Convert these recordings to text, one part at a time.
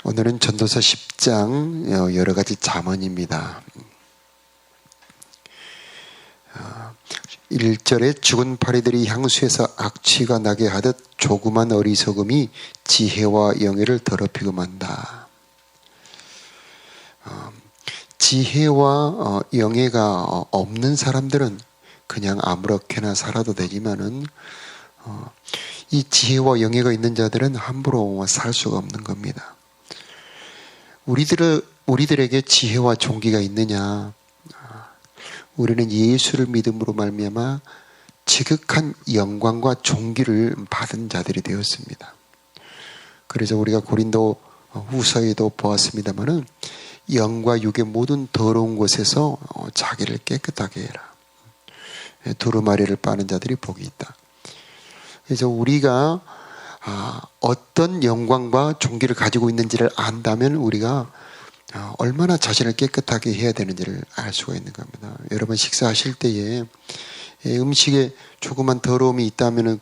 오늘은 전도서 10장 여러 가지 잠언입니다. 1절에 죽은 파리들이 향수에서 악취가 나게 하듯 조그만 어리석음이 지혜와 영예를 더럽히고 만다. 지혜와 영예가 없는 사람들은 그냥 아무렇게나 살아도 되지만은 이 지혜와 영예가 있는 자들은 함부로 살 수가 없는 겁니다. 우리들에게 지혜와 종기가 있느냐? 우리는 예수를 믿음으로 말미암아 지극한 영광과 종기를 받은 자들이 되었습니다. 그래서 우리가 고린도 후서에도 보았습니다마는 영과 육의 모든 더러운 곳에서 자기를 깨끗하게 해라. 두루마리를 빠는 자들이 복이 있다. 그래서 우리가 어떤 영광과 종기를 가지고 있는지를 안다면 우리가 얼마나 자신을 깨끗하게 해야 되는지를 알 수가 있는 겁니다. 여러분 식사하실 때에 음식에 조그만 더러움이 있다면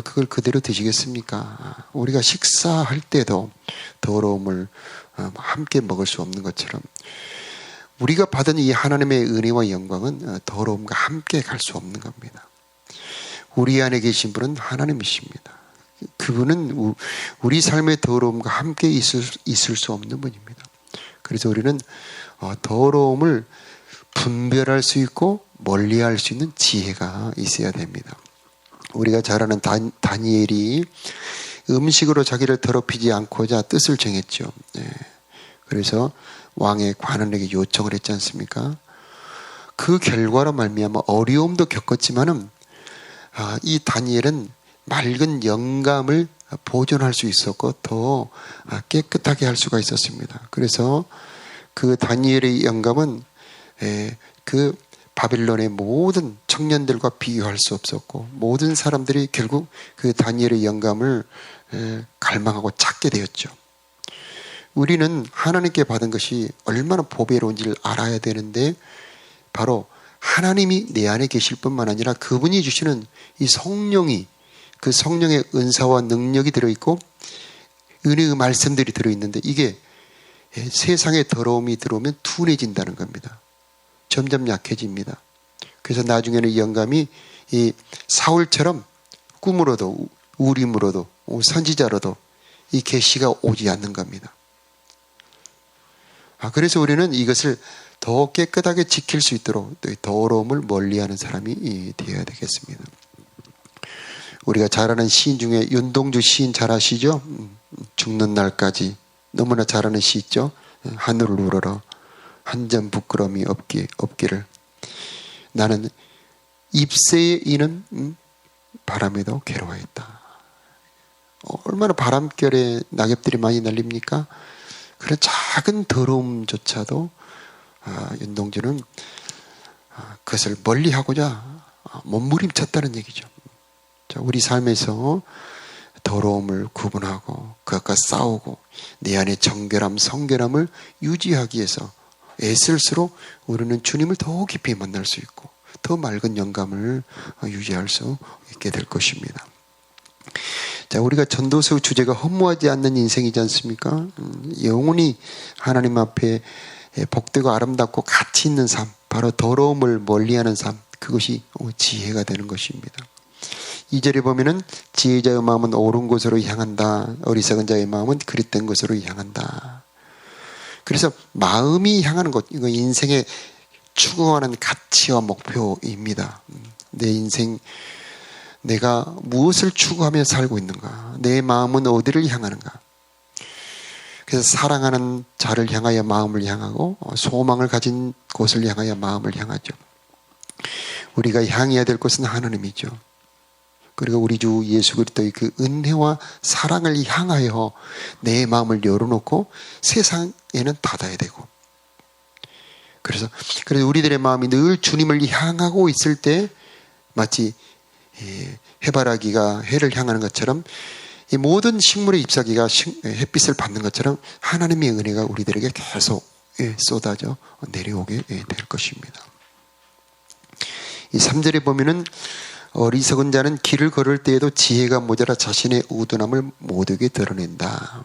그걸 그대로 드시겠습니까? 우리가 식사할 때도 더러움을 함께 먹을 수 없는 것처럼 우리가 받은 이 하나님의 은혜와 영광은 더러움과 함께 갈 수 없는 겁니다. 우리 안에 계신 분은 하나님이십니다. 그분은 우리 삶의 더러움과 함께 있을 수 없는 분입니다. 그래서 우리는 더러움을 분별할 수 있고 멀리할 수 있는 지혜가 있어야 됩니다. 우리가 잘 아는 다니엘이 음식으로 자기를 더럽히지 않고자 뜻을 정했죠. 그래서 왕의 관원에게 요청을 했지 않습니까? 그 결과로 말미암아 어려움도 겪었지만은 이 다니엘은 맑은 영감을 보존할 수 있었고 더 깨끗하게 할 수가 있었습니다. 그래서 그 다니엘의 영감은 그 바빌론의 모든 청년들과 비교할 수 없었고 모든 사람들이 결국 그 다니엘의 영감을 갈망하고 찾게 되었죠. 우리는 하나님께 받은 것이 얼마나 보배로운지를 알아야 되는데 바로 하나님이 내 안에 계실 뿐만 아니라 그분이 주시는 이 성령이 그 성령의 은사와 능력이 들어있고 은혜의 말씀들이 들어있는데 이게 세상의 더러움이 들어오면 둔해진다는 겁니다. 점점 약해집니다. 그래서 나중에는 이 영감이 이 사울처럼 꿈으로도 우림으로도 선지자로도 이 계시가 오지 않는 겁니다. 그래서 우리는 이것을 더 깨끗하게 지킬 수 있도록 또 더러움을 멀리하는 사람이 되어야 되겠습니다. 우리가 잘 아는 시인 중에 윤동주 시인 잘 아시죠? 죽는 날까지 너무나 잘 아는 시 있죠? 하늘을 우러러 한 점 부끄러움이 없기를 나는 잎새에 이는 바람에도 괴로워했다. 얼마나 바람결에 낙엽들이 많이 날립니까? 그런 작은 더러움조차도 윤동주는 그것을 멀리하고자 몸부림쳤다는 얘기죠. 우리 삶에서 더러움을 구분하고 그것과 싸우고 내 안의 정결함, 성결함을 유지하기 위해서 애쓸수록 우리는 주님을 더 깊이 만날 수 있고 더 맑은 영감을 유지할 수 있게 될 것입니다. 자, 우리가 전도서 주제가 허무하지 않는 인생이지 않습니까? 영원히 하나님 앞에 복되고 아름답고 가치 있는 삶, 바로 더러움을 멀리하는 삶, 그것이 지혜가 되는 것입니다. 2절에 보면은 지혜자의 마음은 옳은 곳으로 향한다. 어리석은 자의 마음은 그릇된 곳으로 향한다. 그래서 마음이 향하는 곳, 이거 인생의 추구하는 가치와 목표입니다. 내 인생, 내가 무엇을 추구하며 살고 있는가? 내 마음은 어디를 향하는가? 그래서 사랑하는 자를 향하여 마음을 향하고 소망을 가진 곳을 향하여 마음을 향하죠. 우리가 향해야 될 곳은 하나님이죠. 그리고 우리 주 예수 그리스도의 그 은혜와 사랑을 향하여 내 마음을 열어놓고 세상에는 닫아야 되고 그래서 우리들의 마음이 늘 주님을 향하고 있을 때 마치 해바라기가 해를 향하는 것처럼 이 모든 식물의 잎사귀가 햇빛을 받는 것처럼 하나님의 은혜가 우리들에게 계속 쏟아져 내려오게 될 것입니다. 이 3절에 보면은 어리석은 자는 길을 걸을 때에도 지혜가 모자라 자신의 우둔함을 모두에게 드러낸다.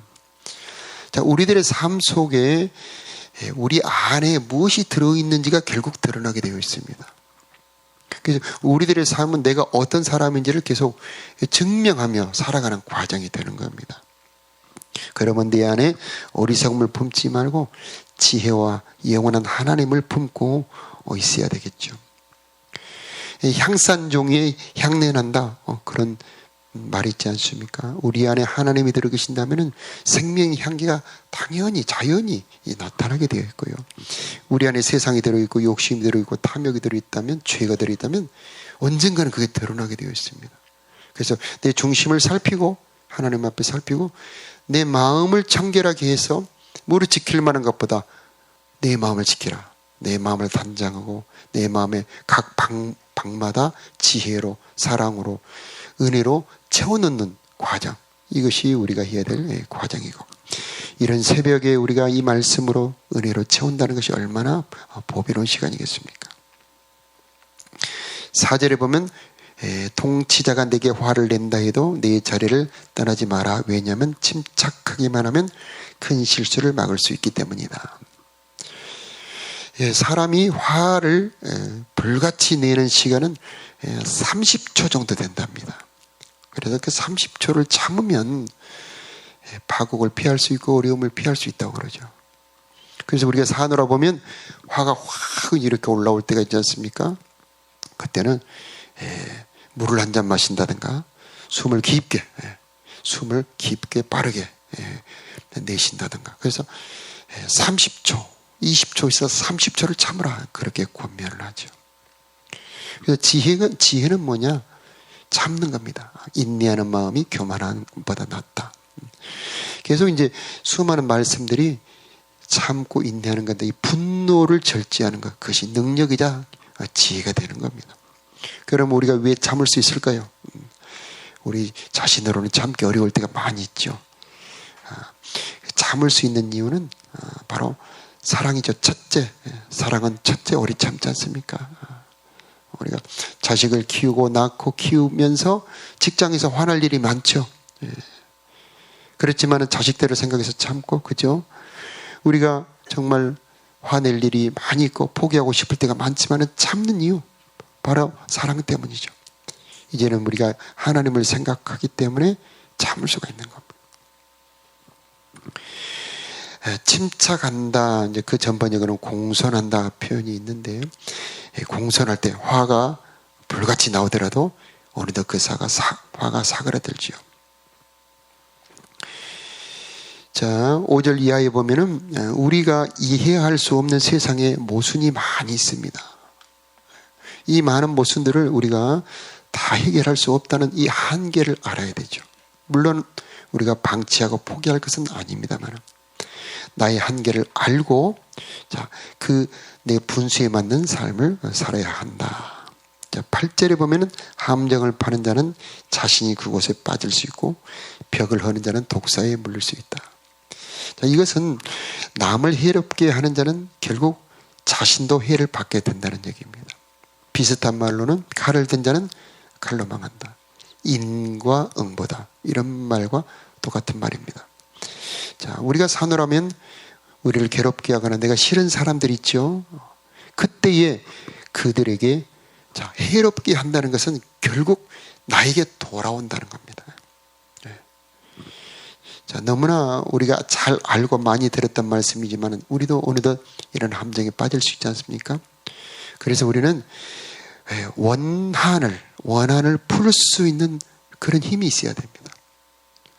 자, 우리들의 삶 속에 우리 안에 무엇이 들어있는지가 결국 드러나게 되어 있습니다. 그래서 우리들의 삶은 내가 어떤 사람인지를 계속 증명하며 살아가는 과정이 되는 겁니다. 그러면 내 안에 어리석음을 품지 말고 지혜와 영원한 하나님을 품고 있어야 되겠죠. 향산종이에 향내난다, 그런 말이 있지 않습니까? 우리 안에 하나님이 들어 계신다면 생명의 향기가 당연히 자연히 나타나게 되어 있고요. 우리 안에 세상이 들어있고 욕심이 들어있고 탐욕이 들어있다면, 죄가 들어있다면 언젠가는 그게 드러나게 되어 있습니다. 그래서 내 중심을 살피고 하나님 앞에 살피고 내 마음을 청결하게 해서 무릇 지킬 만한 것보다 내 마음을 지키라. 내 마음을 단장하고 내 마음의 각 방마다 지혜로, 사랑으로, 은혜로 채워넣는 과정, 이것이 우리가 해야 될 과정이고, 이런 새벽에 우리가 이 말씀으로 은혜로 채운다는 것이 얼마나 보배로운 시간이겠습니까? 4절에 보면 통치자가 내게 화를 낸다 해도 내 자리를 떠나지 마라. 왜냐하면 침착하기만 하면 큰 실수를 막을 수 있기 때문이다. 사람이 화를 불같이 내는 시간은 30초 정도 된답니다. 그래서 그 30초를 참으면 파국을 피할 수 있고 어려움을 피할 수 있다고 그러죠. 그래서 우리가 사노라 보면 화가 확 이렇게 올라올 때가 있지 않습니까? 그때는 물을 한 잔 마신다든가 숨을 깊게 빠르게 내쉰다든가. 그래서 30초, 20초 있어서 30초를 참으라, 그렇게 권면을 하죠. 그래서 지혜는 뭐냐? 참는 겁니다. 인내하는 마음이 교만한 것보다 낫다. 계속 이제 수많은 말씀들이 참고 인내하는 건데, 이 분노를 절제하는 것, 그것이 능력이자 지혜가 되는 겁니다. 그럼 우리가 왜 참을 수 있을까요? 우리 자신으로는 참기 어려울 때가 많이 있죠. 참을 수 있는 이유는 바로 사랑이죠. 첫째, 사랑은 첫째 오래 참지 않습니까? 우리가 자식을 키우고 낳고 키우면서 직장에서 화날 일이 많죠. 그렇지만 자식들을 생각해서 참고, 그죠? 우리가 정말 화낼 일이 많이 있고 포기하고 싶을 때가 많지만 참는 이유, 바로 사랑 때문이죠. 이제는 우리가 하나님을 생각하기 때문에 참을 수가 있는 겁니다. 침착한다, 이제 그 전번역에는 공손한다 표현이 있는데, 공손할 때 화가 불같이 나오더라도 어느덧 그 화가 사그라들지요. 자, 5절 이하에 보면은 우리가 이해할 수 없는 세상에 모순이 많이 있습니다. 이 많은 모순들을 우리가 다 해결할 수 없다는 이 한계를 알아야 되죠. 물론 우리가 방치하고 포기할 것은 아닙니다만, 나의 한계를 알고, 자, 내 분수에 맞는 삶을 살아야 한다. 자, 8절에 보면은 함정을 파는 자는 자신이 그곳에 빠질 수 있고 벽을 허는 자는 독사에 물릴 수 있다. 자, 이것은 남을 해롭게 하는 자는 결국 자신도 해를 받게 된다는 얘기입니다. 비슷한 말로는 칼을 든 자는 칼로 망한다. 인과 응보다, 이런 말과 똑같은 말입니다. 자, 우리가 사노라면 우리를 괴롭게 하거나 내가 싫은 사람들 있죠. 그때에 그들에게 해롭게 한다는 것은 결국 나에게 돌아온다는 겁니다. 자, 너무나 우리가 잘 알고 많이 들었던 말씀이지만 우리도 어느덧 이런 함정에 빠질 수 있지 않습니까? 그래서 우리는 원한을 풀 수 있는 그런 힘이 있어야 됩니다.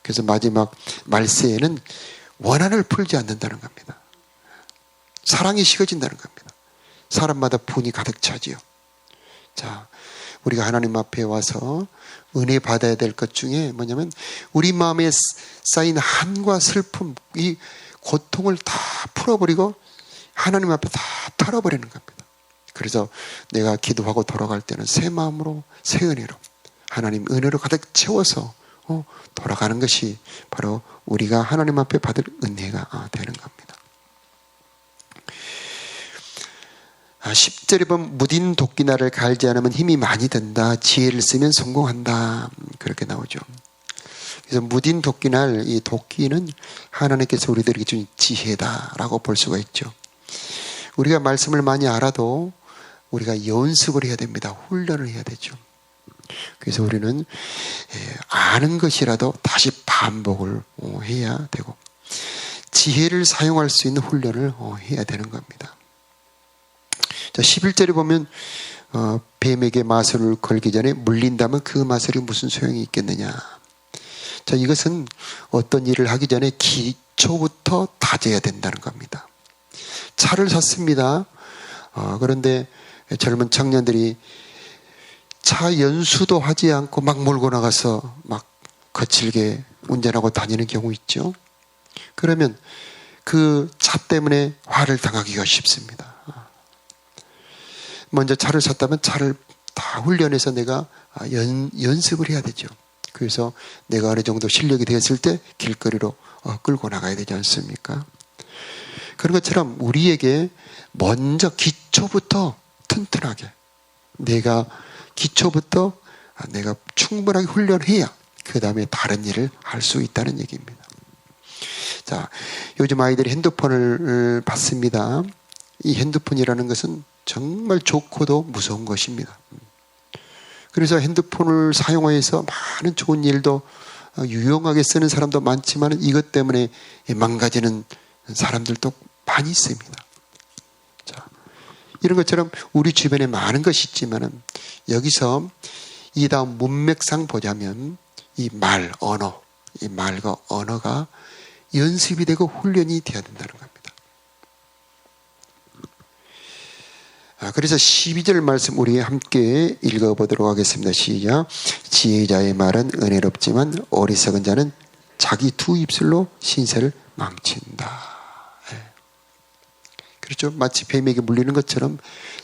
그래서 마지막 말세에는 원한을 풀지 않는다는 겁니다. 사랑이 식어진다는 겁니다. 사람마다 분이 가득 차지요. 자, 우리가 하나님 앞에 와서 은혜 받아야 될 것 중에 뭐냐면 우리 마음에 쌓인 한과 슬픔, 이 고통을 다 풀어버리고 하나님 앞에 다 털어버리는 겁니다. 그래서 내가 기도하고 돌아갈 때는 새 마음으로, 새 은혜로, 하나님 은혜로 가득 채워서 돌아가는 것이 바로 우리가 하나님 앞에 받을 은혜가 되는 겁니다. 10절에 보면 무딘 도끼날을 갈지 않으면 힘이 많이 든다. 지혜를 쓰면 성공한다. 그렇게 나오죠. 그래서 무딘 도끼날 이 도끼는 하나님께서 우리들에게 준 지혜다라고 볼 수가 있죠. 우리가 말씀을 많이 알아도 우리가 연습을 해야 됩니다. 훈련을 해야 되죠. 그래서 우리는 아는 것이라도 다시 반복을 해야 되고 지혜를 사용할 수 있는 훈련을 해야 되는 겁니다. 자, 11절에 보면 뱀에게 마술을 걸기 전에 물린다면 그 마술이 무슨 소용이 있겠느냐. 자, 이것은 어떤 일을 하기 전에 기초부터 다져야 된다는 겁니다. 차를 샀습니다. 그런데 젊은 청년들이 차 연수도 하지 않고 막 몰고 나가서 막 거칠게 운전하고 다니는 경우 있죠. 그러면 그 차 때문에 화를 당하기가 쉽습니다. 먼저 차를 샀다면 차를 다 훈련해서 내가 연습을 해야 되죠. 그래서 내가 어느 정도 실력이 되었을 때 길거리로 끌고 나가야 되지 않습니까? 그런 것처럼 우리에게 먼저 기초부터 튼튼하게 내가 기초부터 내가 충분하게 훈련해야 그 다음에 다른 일을 할 수 있다는 얘기입니다. 자, 요즘 아이들이 핸드폰을 받습니다. 이 핸드폰이라는 것은 정말 좋고도 무서운 것입니다. 그래서 핸드폰을 사용해서 많은 좋은 일도 유용하게 쓰는 사람도 많지만 이것 때문에 망가지는 사람들도 많이 있습니다. 자, 이런 것처럼 우리 주변에 많은 것이 있지만은 여기서 이 다음 문맥상 보자면 이 말과 언어가 연습이 되고 훈련이 되어야 된다는 겁니다. 그래서 12절 말씀 우리 함께 읽어보도록 하겠습니다. 시작. 지혜자의 말은 은혜롭지만 어리석은 자는 자기 두 입술로 신세를 망친다. 그렇죠? 마치 뱀에게 물리는 것처럼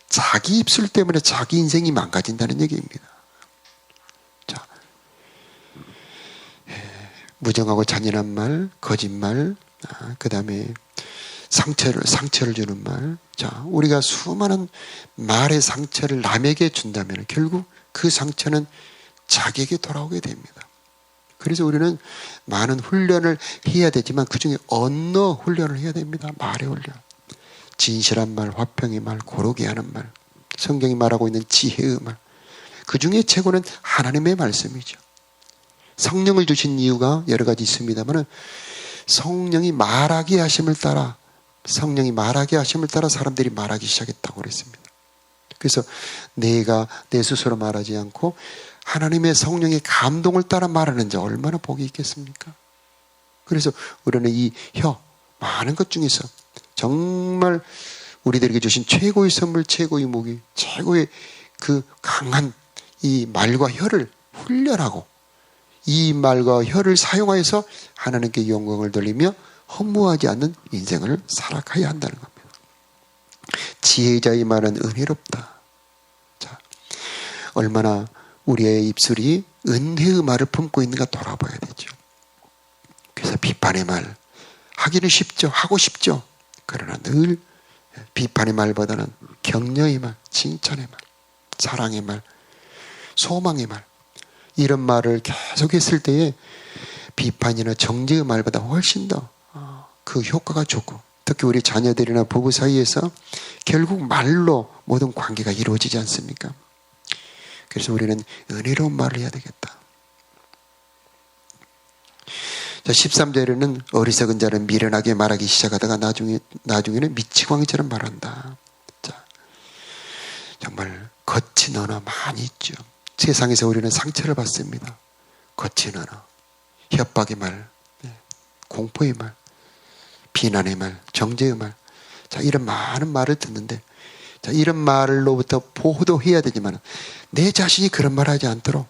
자기 입술 때문에 자기 인생이 망가진다는 얘기입니다. 자, 무정하고 잔인한 말, 거짓말, 그 다음에 상처를 주는 말. 자, 우리가 수많은 말의 상처를 남에게 준다면 결국 그 상처는 자기에게 돌아오게 됩니다. 그래서 우리는 많은 훈련을 해야 되지만 그 중에 언어 훈련을 해야 됩니다. 말의 훈련. 진실한 말, 화평의 말, 고르게 하는 말, 성경이 말하고 있는 지혜의 말. 그 중에 최고는 하나님의 말씀이죠. 성령을 주신 이유가 여러 가지 있습니다만 성령이 말하게 하심을 따라 사람들이 말하기 시작했다고 그랬습니다. 그래서 내가 내 스스로 말하지 않고 하나님의 성령의 감동을 따라 말하는 자 얼마나 복이 있겠습니까? 그래서 우리는 이 많은 것 중에서 정말 우리들에게 주신 최고의 선물, 최고의 무기, 최고의 그 강한 이 말과 혀를 훈련하고 이 말과 혀를 사용하여서 하나님께 영광을 돌리며 허무하지 않는 인생을 살아가야 한다는 겁니다. 지혜자의 말은 은혜롭다. 자, 얼마나 우리의 입술이 은혜의 말을 품고 있는가 돌아봐야 되죠. 그래서 비판의 말 하기는 쉽죠. 하고 싶죠. 그러나 늘 비판의 말보다는 격려의 말, 칭찬의 말, 사랑의 말, 소망의 말 이런 말을 계속 했을 때에 비판이나 정죄의 말보다 훨씬 더 그 효과가 좋고 특히 우리 자녀들이나 부부 사이에서 결국 말로 모든 관계가 이루어지지 않습니까? 그래서 우리는 은혜로운 말을 해야 되겠다. 자, 13절에는 어리석은 자는 미련하게 말하기 시작하다가 나중에는 미치광이처럼 말한다. 자, 정말 거친 언어 많이 있죠. 세상에서 우리는 상처를 받습니다. 거친 언어, 협박의 말, 공포의 말, 비난의 말, 정죄의 말. 자, 이런 많은 말을 듣는데, 자, 이런 말로부터 보호도 해야 되지만, 내 자신이 그런 말 하지 않도록,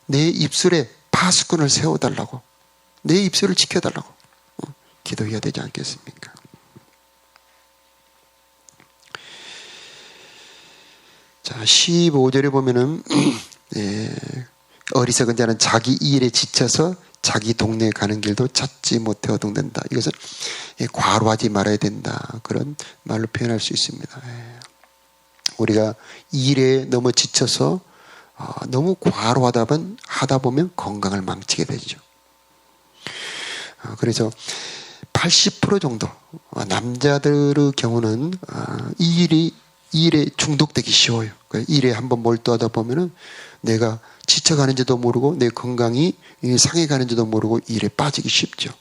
내 입술에 파수꾼을 세워달라고, 내 입술을 지켜달라고, 기도해야 되지 않겠습니까? 자, 15절에 보면은, 어리석은 자는 자기 일에 지쳐서 자기 동네에 가는 길도 찾지 못해 어동된다. 이것은 과로하지 말아야 된다. 그런 말로 표현할 수 있습니다. 우리가 일에 너무 지쳐서 너무 과로하다 보면 건강을 망치게 되죠. 그래서 80% 정도 남자들의 경우는 이 일에 중독되기 쉬워요. 일에 한번 몰두하다 보면은 내가 지쳐가는지도 모르고 내 건강이 상해가는지도 모르고 일에 빠지기 쉽죠.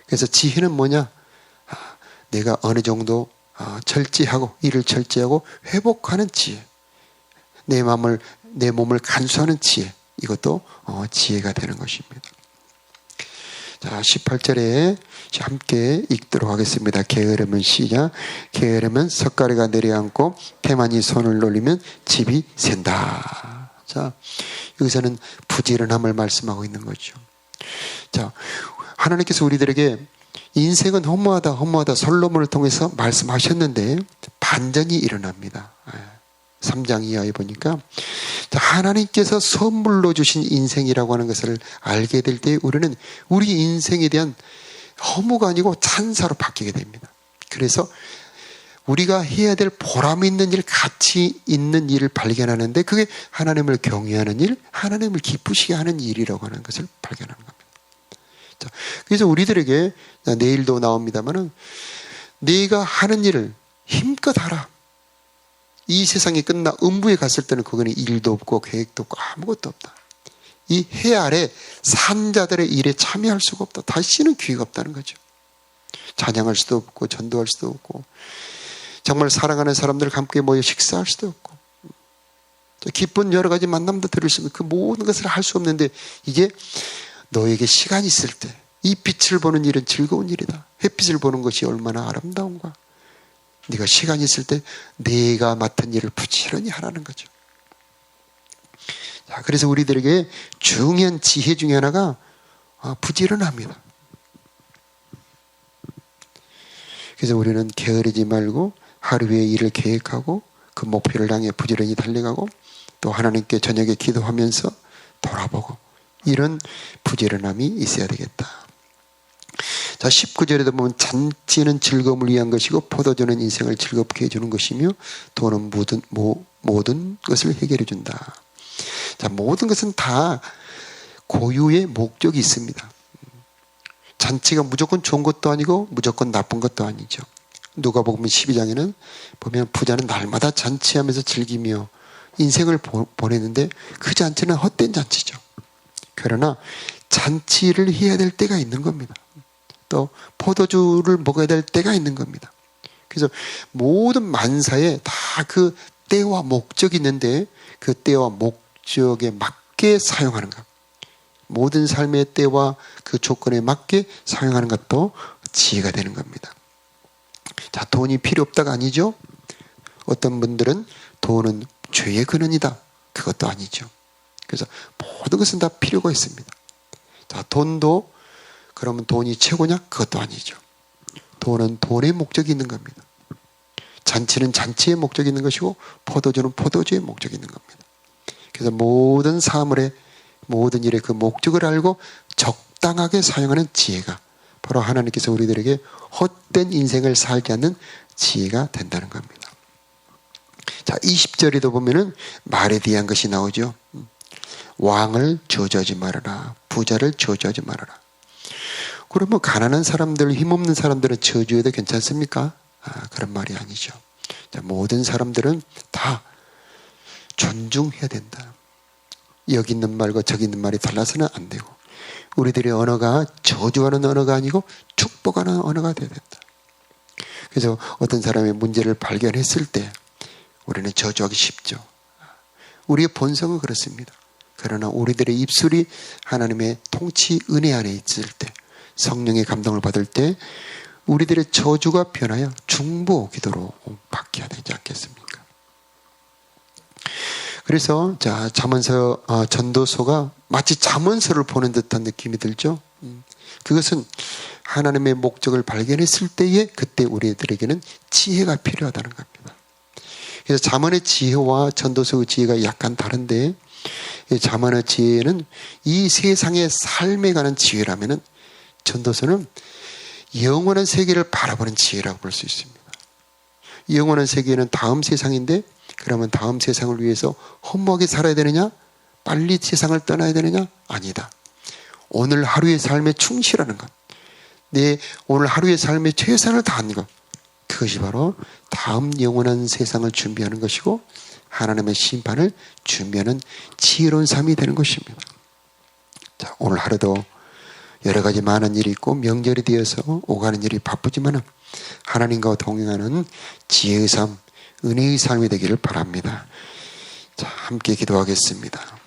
그래서 지혜는 뭐냐? 내가 어느 정도 절제하고 일을 절제하고 회복하는 지혜, 내 몸을 간수하는 지혜, 이것도 지혜가 되는 것입니다. 자, 18절에 함께 읽도록 하겠습니다. 게으르면 시작. 게으르면 석가래가 내려앉고 태만이 손을 놀리면 집이 샌다. 자, 여기서는 부지런함을 말씀하고 있는 거죠. 자, 하나님께서 우리들에게 인생은 허무하다 솔로몬을 통해서 말씀하셨는데 반전이 일어납니다. 3장 이하에 보니까 하나님께서 선물로 주신 인생이라고 하는 것을 알게 될 때 우리는 우리 인생에 대한 허무가 아니고 찬사로 바뀌게 됩니다. 그래서 우리가 해야 될 보람 있는 일, 가치 있는 일을 발견하는데 그게 하나님을 경외하는 일, 하나님을 기쁘시게 하는 일이라고 하는 것을 발견하는 겁니다. 자, 그래서 우리들에게 내일도 나옵니다만은 네가 하는 일을 힘껏 하라. 이 세상이 끝나 음부에 갔을 때는 그거는 일도 없고 계획도 없고 아무것도 없다. 이 해 아래 산자들의 일에 참여할 수가 없다. 다시는 기회가 없다는 거죠. 찬양할 수도 없고 전도할 수도 없고 정말 사랑하는 사람들과 함께 모여 식사할 수도 없고 기쁜 여러 가지 만남도 들을 수 있는 그 모든 것을 할 수 없는데 이제 너에게 시간이 있을 때 이 빛을 보는 일은 즐거운 일이다. 햇빛을 보는 것이 얼마나 아름다운가. 네가 시간이 있을 때 내가 맡은 일을 부지런히 하라는 거죠. 자, 그래서 우리들에게 중요한 지혜 중에 하나가 부지런합니다. 그래서 우리는 게으르지 말고 하루의 일을 계획하고 그 목표를 향해 부지런히 달려가고 또 하나님께 저녁에 기도하면서 돌아보고 이런 부지런함이 있어야 되겠다. 자, 19절에도 보면 잔치는 즐거움을 위한 것이고 포도주는 인생을 즐겁게 해주는 것이며 돈은 모든 것을 해결해 준다. 자, 모든 것은 다 고유의 목적이 있습니다. 잔치가 무조건 좋은 것도 아니고 무조건 나쁜 것도 아니죠. 누가복음 12장에는 보면 부자는 날마다 잔치하면서 즐기며 인생을 보내는데 그 잔치는 헛된 잔치죠. 그러나 잔치를 해야 될 때가 있는 겁니다. 또 포도주를 먹어야 될 때가 있는 겁니다. 그래서 모든 만사에 다 그 때와 목적이 있는데 그 때와 목적에 맞게 사용하는 것. 모든 삶의 때와 그 조건에 맞게 사용하는 것도 지혜가 되는 겁니다. 자, 돈이 필요 없다가 아니죠. 어떤 분들은 돈은 죄의 근원이다. 그것도 아니죠. 그래서 모든 것은 다 필요가 있습니다. 자, 돈도 그러면 돈이 최고냐? 그것도 아니죠. 돈은 돈의 목적이 있는 겁니다. 잔치는 잔치의 목적이 있는 것이고 포도주는 포도주의 목적이 있는 겁니다. 그래서 모든 사물의 모든 일의 그 목적을 알고 적당하게 사용하는 지혜가 바로 하나님께서 우리들에게 헛된 인생을 살지 않는 지혜가 된다는 겁니다. 자, 20절에도 보면은 말에 대한 것이 나오죠. 왕을 저주하지 말아라. 부자를 저주하지 말아라. 그러면 가난한 사람들, 힘없는 사람들은 저주해도 괜찮습니까? 그런 말이 아니죠. 자, 모든 사람들은 다 존중해야 된다. 여기 있는 말과 저기 있는 말이 달라서는 안 되고 우리들의 언어가 저주하는 언어가 아니고 축복하는 언어가 되어야 된다. 그래서 어떤 사람의 문제를 발견했을 때 우리는 저주하기 쉽죠. 우리의 본성은 그렇습니다. 그러나 우리들의 입술이 하나님의 통치 은혜 안에 있을 때 성령의 감동을 받을 때 우리들의 저주가 변하여 중보 기도로 바뀌어야 되지 않겠습니까? 그래서 자, 잠언서 전도서가 마치 잠언서를 보는 듯한 느낌이 들죠. 그것은 하나님의 목적을 발견했을 때에 그때 우리들에게는 지혜가 필요하다는 겁니다. 그래서 잠언의 지혜와 전도서의 지혜가 약간 다른데 잠언의 지혜는 이 세상의 삶에 관한 지혜라면은 전도서는 영원한 세계를 바라보는 지혜라고 볼 수 있습니다. 영원한 세계는 다음 세상인데 그러면 다음 세상을 위해서 허무하게 살아야 되느냐? 빨리 세상을 떠나야 되느냐? 아니다. 오늘 하루의 삶에 충실하는 것. 내 오늘 하루의 삶에 최선을 다하는 것, 그것이 바로 다음 영원한 세상을 준비하는 것이고 하나님의 심판을 준비하는 지혜로운 삶이 되는 것입니다. 자, 오늘 하루도 여러 가지 많은 일이 있고 명절이 되어서 오가는 일이 바쁘지만 하나님과 동행하는 지혜의 삶, 은혜의 삶이 되기를 바랍니다. 자, 함께 기도하겠습니다.